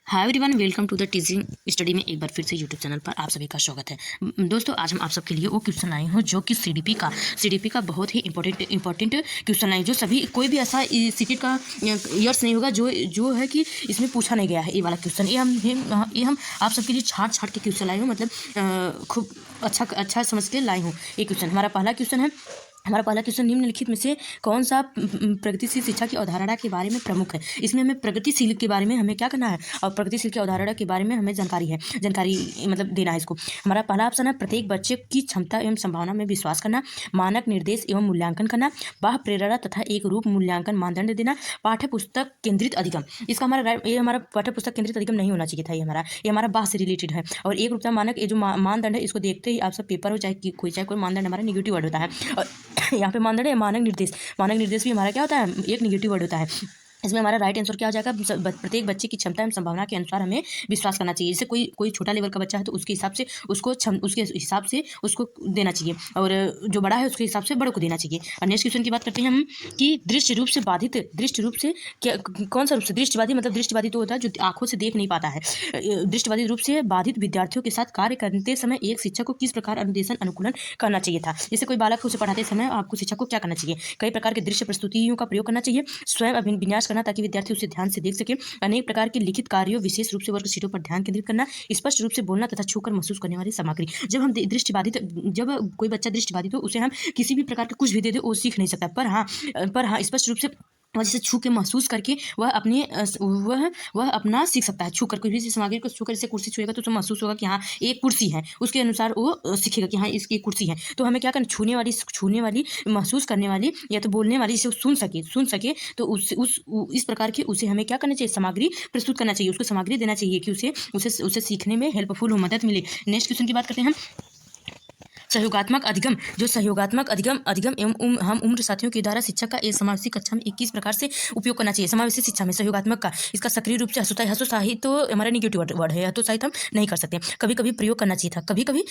Hi everyone, welcome to the teaching study में एक बार फिर से यूट्यूब चैनल पर आप सभी का स्वागत है। दोस्तों, आज हम आप सबके लिए वो क्वेश्चन लाए हैं जो कि सीडीपी का बहुत ही इंपॉर्टेंट क्वेश्चन लाए, जो सभी कोई भी ऐसा सीटेट का ईयर्स नहीं होगा जो है कि इसमें पूछा नहीं गया है। ये वाला क्वेश्चन ये हम आप सबके लिए छाट के क्वेश्चन लाए हूँ, मतलब खूब अच्छा समझ के लाई हूँ। ये क्वेश्चन हमारा पहला क्वेश्चन निम्नलिखित में से कौन सा प्रगतिशील शिक्षा की अवधारणा के बारे में प्रमुख है। इसमें हमें प्रगतिशील के बारे में हमें क्या करना है और प्रगतिशील की अवधारणा के बारे में हमें जानकारी मतलब देना है इसको। हमारा पहला ऑप्शन है प्रत्येक बच्चे की क्षमता एवं संभावना में विश्वास करना, मानक निर्देश एवं मूल्यांकन करना, बाह्य प्रेरणा तथा एक रूप मूल्यांकन मानदंड देना, पाठ्य पुस्तक केंद्रित अधिगम। इसका हमारा पाठ्य पुस्तक केंद्रित अधिगम नहीं होना चाहिए था। ये हमारा बाह्य से रिलेटेड है। और एक रूपता मानक, ये जो मानदंड है, इसको देखते ही आप सब पेपर हो चाहे कोई मानदंड हमारा निगेटिव वर्ड होता है। और यहाँ पे मानदंड है मानक निर्देश भी हमारा क्या होता है, एक निगेटिव वर्ड होता है। इसमें हमारा राइट आंसर क्या हो जाएगा, प्रत्येक बच्चे की क्षमता एवं संभावना के अनुसार हमें विश्वास करना चाहिए। जैसे कोई छोटा लेवल का बच्चा है तो उसके हिसाब से उसको देना चाहिए, और जो बड़ा है उसके हिसाब से बड़ों को देना चाहिए। और नेक्स्ट क्वेश्चन की बात करते हैं हम कि दृष्टि रूप से क्या, कौन सा रूप से दृष्टिबाधित, मतलब दृष्टिबाधित तो होता है जो आंखों से देख नहीं पाता है। दृष्टिबाधित रूप से बाधित विद्यार्थियों के साथ कार्य करते समय एक शिक्षक को किस प्रकार अनुकूलन करना चाहिए था। जैसे कोई बालक को उसे पढ़ाते समय आपको शिक्षक को क्या करना चाहिए, कई प्रकार के दृश्य प्रस्तुतियों का प्रयोग करना चाहिए, स्वयं विन्यास करना ताकि विद्यार्थी उसे ध्यान से देख सके, अनेक प्रकार के लिखित कार्यों, विशेष रूप से वर्कशीटों पर ध्यान केंद्रित करना, स्पष्ट रूप से बोलना तथा छूकर महसूस करने वाली सामग्री। जब कोई बच्चा दृष्टिबाधित हो उसे हम किसी भी प्रकार का कुछ भी दे दे वो सीख नहीं सकता, पर हाँ स्पष्ट रूप से जैसे छू के महसूस करके वह अपना सीख सकता है। छू कर कोई भी सामग्री को छू कर, जैसे कुर्सी छुएगा तो उसे महसूस होगा कि हाँ एक कुर्सी है, उसके अनुसार वो सीखेगा कि हाँ इसकी कुर्सी है। तो हमें क्या करना, छूने वाली महसूस करने वाली या तो बोलने वाली, जिसे सुन सके तो इस प्रकार की उसे हमें क्या करना चाहिए, सामग्री प्रस्तुत करना चाहिए, उसको सामग्री देना चाहिए कि उसे सीखने में हेल्पफुल हो, मदद मिले। नेक्स्ट क्वेश्चन की बात करते हैं हम सहयोगात्मक अधिगम एवं हम उम्र साथियों के द्वारा शिक्षा का एक समावेशी कक्षा में 21 प्रकार से उपयोग करना चाहिए। समावेशी शिक्षा में सहयोगात्मक का इसका सक्रिय रूप से हतोत्साहित तो हमारा निगेटिव वर्ड है, हतोत्साहित हम नहीं कर सकते। कभी कभी प्रयोग करना चाहिए था, कभी कभी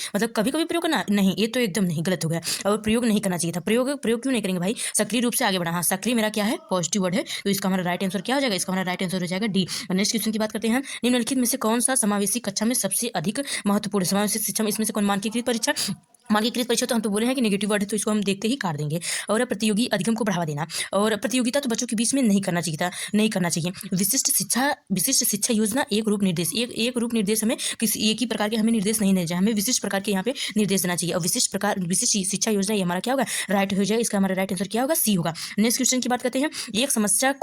प्रयोग करना नहीं, ये तो एकदम नहीं, गलत हो गया। और प्रयोग नहीं करना चाहिए था, प्रयोग क्यों नहीं करेंगे भाई, सक्रिय रूप से आगे बढ़ा। हाँ, सक्रिय मेरा क्या है, पॉजिटिव वर्ड है, तो इसका हमारा राइट आंसर क्या हो जाएगा, इसका हमारा राइट आंसर हो जाएगा डी। नेक्स्ट क्वेश्चन की बात करते हैं, निम्नलिखित में से कौन सा समावेशी कक्षा में सबसे अधिक महत्वपूर्ण समावेशी शिक्षा में, इसमें से कौन मानकीकृत परीक्षा तो हम तो बोले हैं कि नेगेटिव वर्ड है, तो इसको हम देखते ही काट देंगे। और प्रतियोगी अधिगम को बढ़ावा देना, और प्रतियोगिता तो बच्चों के बीच में नहीं करना चाहिए। विशिष्ट शिक्षा योजना, एक रूप निर्देश हमें किसी एक ही प्रकार के हमें निर्देश नहीं देना चाहिए, हमें विशिष्ट प्रकार के यहाँ पे निर्देश देना चाहिए। और विशिष्ट शिक्षा योजना, ये हमारा क्या होगा, राइट हो जाएगा, इसका हमारा राइट आंसर क्या होगा, सी होगा। नेक्स्ट क्वेश्चन की बात करते हैं, एक समस्या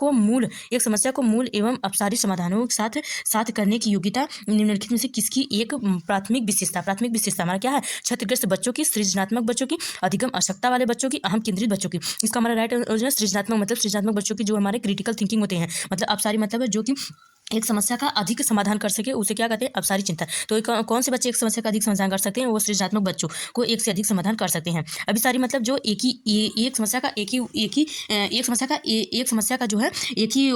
को मूल एवं अपसारी समाधानों के साथ करने की योग्यता निम्नलिखित में से किसकी एक प्राथमिक विशेषता हमारा क्या है, क्षतिग्रस्त बच्चों की, सृजनात्मक बच्चों की, अधिगम आवश्यकता वाले बच्चों की, अहम केंद्रित बच्चों की। इसका हमारा राइट आंसर सृजनात्मक बच्चों की, जो हमारे क्रिटिकल थिंकिंग होते हैं, मतलब अपसारी मतलब है जो कि एक समस्या का अधिक समाधान कर सके, उसे क्या कहते हैं, अपसारी चिंतन। तो कौन से बच्चे एक समस्या का अधिक समाधान कर सकते हैं, वो सृजनात्मक बच्चों को एक से अधिक समाधान कर सकते हैं। अभिसारी मतलब जो एक समस्या का जो है एक ही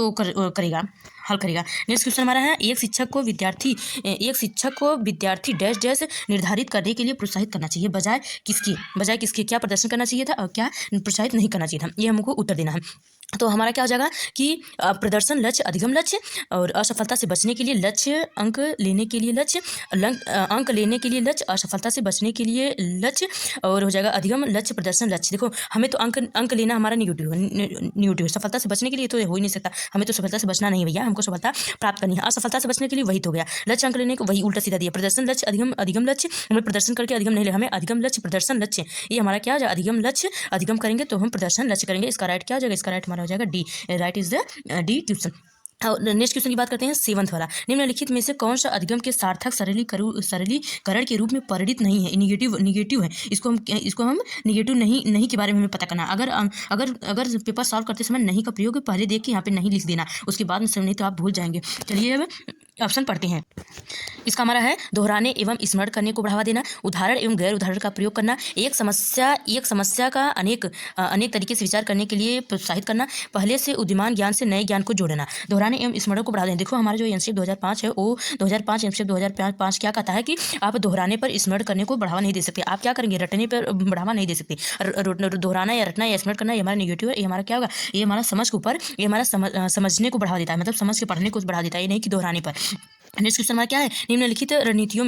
हल करेगा। नेक्स्ट क्वेश्चन हमारा है, एक शिक्षक को विद्यार्थी डैश डैश निर्धारित करने के लिए प्रोत्साहित करना चाहिए, बजाय किसके क्या प्रदर्शन करना चाहिए था और क्या प्रोत्साहित नहीं करना चाहिए था, ये हमको उत्तर देना है। तो हमारा क्या हो जाएगा कि प्रदर्शन लक्ष्य, अधिगम लक्ष्य, और असफलता से बचने के लिए लक्ष्य, अंक लेने के लिए लक्ष्य, असफलता से बचने के लिए लक्ष्य, और हो जाएगा अधिगम लक्ष्य, प्रदर्शन लक्ष्य। देखो, हमें तो अंक लेना हमारा निगेटिव, सफलता से बचने के लिए तो हो ही नहीं सकता, हमें तो सफलता से बचना नहीं भैया, हमको सफलता प्राप्त करनी है। असफलता से बचने के लिए वही तो हो गया, लक्ष्य अंक लेने को वही उल्टा सीधा दिया, प्रदर्शन लक्ष्य, अधिगम लक्ष्य, हमें प्रदर्शन करके अधिगम नहीं ले, हमें अधिगम लक्ष्य, प्रदर्शन लक्ष्य, ये हमारा क्या हो जाएगा, अधिगम लक्ष्य, अधिगम करेंगे तो हम प्रदर्शन लक्ष्य करेंगे। इसका राइट क्या हो जाएगा, इसका राइट हमारा हो जाएगा D, right is the D question. और नेक्स्ट क्वेश्चन की बात करते हैं, 7th वाला, निम्नलिखित में से कौन सा अधिगम के सार्थक सरलीकरण के रूप में परिणित नहीं है, निगेटिव है। इसको हम निगेटिव नहीं के बारे में हमें पता करना। अगर पेपर सॉल्व करते समय नहीं का प्रयोग पहले देख के यहाँ पे नहीं लिख देना, उसके बाद में नहीं तो आप भूल जाएंगे। चलिए अब ऑप्शन पढ़ते हैं। इसका हमारा है, दोहराने एवं स्मरण करने को बढ़ावा देना, उदाहरण एवं गैर उदाहरण का प्रयोग करना, एक समस्या का अनेक तरीके से विचार करने के लिए प्रोत्साहित करना, पहले से उद्यमान ज्ञान से नए ज्ञान को जोड़ना, दोहराने एवं स्मरण को बढ़ावा देना। देखो, हमारा जो एनसीईआरटी 2005 है, वो 2005 एनसीईआरटी 2005 क्या कहता है कि आप दोहराने पर स्मरण करने को बढ़ावा नहीं दे सकते। आप क्या करेंगे, रटने पर बढ़ावा नहीं दे सकते। दोहराना या रटना या स्मरण करना, ये हमारा निगेटिव है। ये हमारा क्या होगा, ये हमारा समझ के ऊपर, ये हमारा समझने को बढ़ावा देता है, मतलब समझ के पढ़ने को बढ़ावा देता है, ये नहीं कि दोहराने पर। नेक्स्ट क्वेश्चन हमारा क्या है, निम्नलिखित रणनीतियों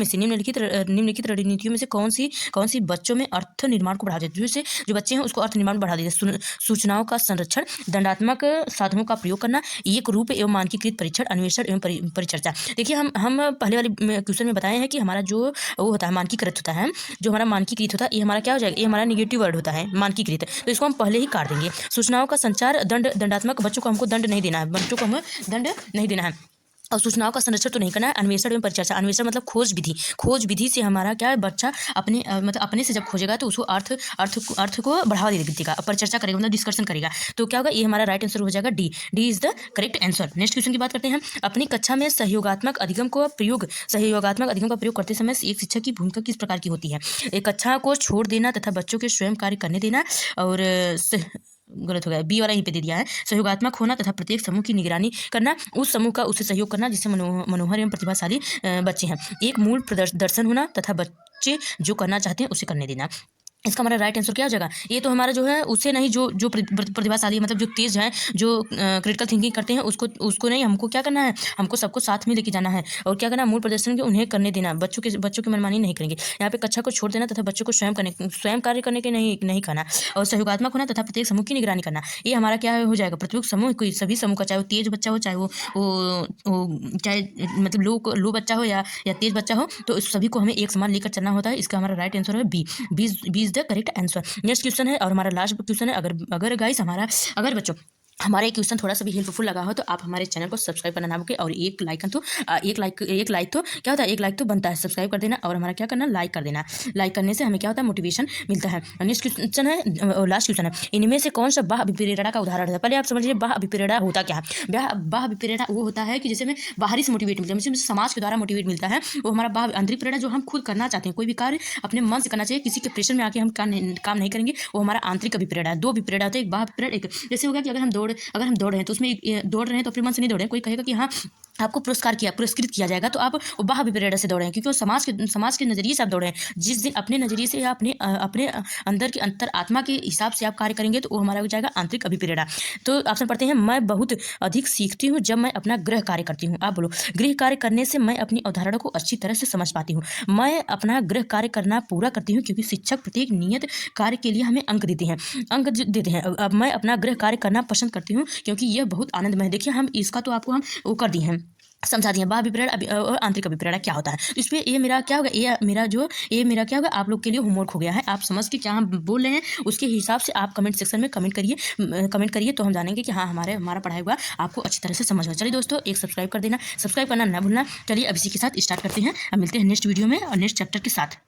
में से कौन सी बच्चों में अर्थ निर्माण को बढ़ा देती है। जैसे जो बच्चे हैं उसको अर्थ निर्माण बढ़ा देते हैं। सूचनाओं का संरक्षण, दंडात्मक साधनों का प्रयोग करना, एक रूप एवं मानकीकृत परीक्षण, अन्वेषण एवं परिचर्चा। देखिए हम पहले वाले क्वेश्चन में बताए हैं कि हमारा जो वो होता है मानकीकृत होता है, जो हमारा मानकीकृत होता है ये हमारा क्या हो जाएगा, ये हमारा निगेटिव वर्ड होता है मानकीकृत, तो इसको हम पहले ही काट देंगे। सूचनाओं का संचार, दंडात्मक, बच्चों को हमको दंड नहीं देना है, बच्चों को हमें दंड नहीं देना है। और सूचनाओं का संरक्षण तो नहीं करना है। अन्वेषण एवं परिचर्चा, अन्वेषण मतलब खोज विधि से हमारा क्या है, बच्चा अपने मतलब अपने से जब खोजेगा तो उसको अर्थ को बढ़ावा देगा, परिचर्चा करेगा मतलब डिस्कशन करेगा। तो क्या होगा, ये हमारा राइट आंसर हो जाएगा D is the correct answer. Next question की बात करते हैं। अपनी कक्षा में सहयोगात्मक अधिगम का प्रयोग करते समय एक शिक्षक की भूमिका किस प्रकार की होती है। एक कक्षा को छोड़ देना तथा बच्चों के स्वयं कार्य करने देना, और गलत हो गया, बी वाला यहीं पे दे दिया है। सहयोगात्मक होना तथा प्रत्येक समूह की निगरानी करना, उस समूह का उससे सहयोग करना जिससे मनोहर एवं प्रतिभाशाली बच्चे हैं। एक मूल दर्शन होना तथा बच्चे जो करना चाहते हैं उसे करने देना। इसका हमारा राइट आंसर क्या हो जाएगा, ये तो हमारा जो है उससे नहीं, जो प्रतिभाशाली मतलब जो तेज है, जो क्रिटिकल थिंकिंग करते हैं उसको नहीं, हमको क्या करना है, हमको सबको साथ में लेके जाना है और क्या करना है, मूल प्रदर्शन उन्हें करने देना, बच्चों की मनमानी नहीं करेंगे। यहाँ पे कक्षा को छोड़ देना तथा बच्चों को स्वयं कार्य करने के नहीं कहना, और सहयोगात्मक होना तथा प्रत्येक समूह की निगरानी करना, ये हमारा क्या हो जाएगा, प्रत्येक समूह कोई सभी समूह का, चाहे वो तेज बच्चा हो, चाहे वो चाहे मतलब लो बच्चा हो या तेज बच्चा हो, तो सभी को हमें एक समान लेकर चलना होता है। इसका हमारा राइट आंसर है be the correct answer. Next question है और हमारा लास्ट क्वेश्चन है। अगर बच्चों हमारा क्वेश्चन थोड़ा सा भी हेल्पफुल लगा हो तो आप हमारे चैनल को सब्सक्राइब करना ना भूलें, और एक लाइक तो क्या होता है, एक लाइक तो बनता है, सब्सक्राइब कर देना और हमारा क्या करना, लाइक कर देना। लाइक करने से हमें क्या होता है, मोटिवेशन मिलता है। नेक्स्ट क्वेश्चन है, लास्ट क्वेश्चन है, इनमें से कौन सा बाह्य अभिप्रेरणा का उदाहरण है। पहले आप समझिए बाह्य अभिप्रेरणा होता क्या है। बाह्य अभिप्रेरणा वो होता है कि जैसे हमें बाहरी से मोटिवेट मिलता है, जैसे समाज के द्वारा मोटिवेट मिलता है, वो हमारा बाह्य। आंतरिक प्रेरणा जो हम खुद करना चाहते हैं, कोई भी कार्य अपने मन से करना चाहिए, किसी के प्रेशर में आके हम काम नहीं करेंगे, वो हमारा आंतरिक अभिप्रेरणा है। दो अभिप्रेरणा होते हैं, एक बाह्य अभिप्रेरणा, एक जैसे होगा कि अगर हम दौड़ रहे हैं तो उसमें दौड़ रहे हैं तो अपने मन से नहीं दौड़े, कोई कहेगा कि हाँ आपको पुरस्कृत किया जाएगा तो आप वो बाह्य अभिप्रेरणा से दौड़े हैं, क्योंकि वो समाज के नजरिए से आप दौड़े हैं। जिस दिन अपने नजरिए से या अपने अंदर के अंतर आत्मा के हिसाब से आप कार्य करेंगे तो वो हमारा हो जाएगा आंतरिक अभिप्रेरणा। तो ऑप्शन पढ़ते हैं, मैं बहुत अधिक सीखती हूँ जब मैं अपना गृह कार्य करती हूँ। आप बोलो, गृह कार्य करने से मैं अपनी अवधारणा को अच्छी तरह से समझ पाती हूँ। मैं अपना गृह कार्य करना पूरा करती हूँ क्योंकि शिक्षक प्रत्येक नियत कार्य के लिए हमें अंक देते हैं। अब मैं अपना गृह कार्य करना पसंद करती हूँ क्योंकि यह बहुत आनंदमय है। देखिए हम इसका तो आपको हम वो कर दिए हैं, समझा दिए बाह्य अभिप्रेरणा और आंतरिक अभिप्रेरणा क्या होता है। तो इस पर ये मेरा क्या होगा, ये मेरा क्या होगा, आप लोग के लिए होमवर्क हो गया है। आप समझ के क्या हम बोल रहे हैं उसके हिसाब से आप कमेंट सेक्शन में कमेंट करिए तो हम जानेंगे कि हाँ हमारा पढ़ाई हुआ आपको अच्छी तरह से समझ में। चलिए दोस्तों, एक सब्सक्राइब कर देना, सब्सक्राइब करना ना भूलना। चलिए अब इसी के साथ स्टार्ट करते हैं, अब मिलते हैं नेक्स्ट वीडियो में और नेक्स्ट चैप्टर के साथ।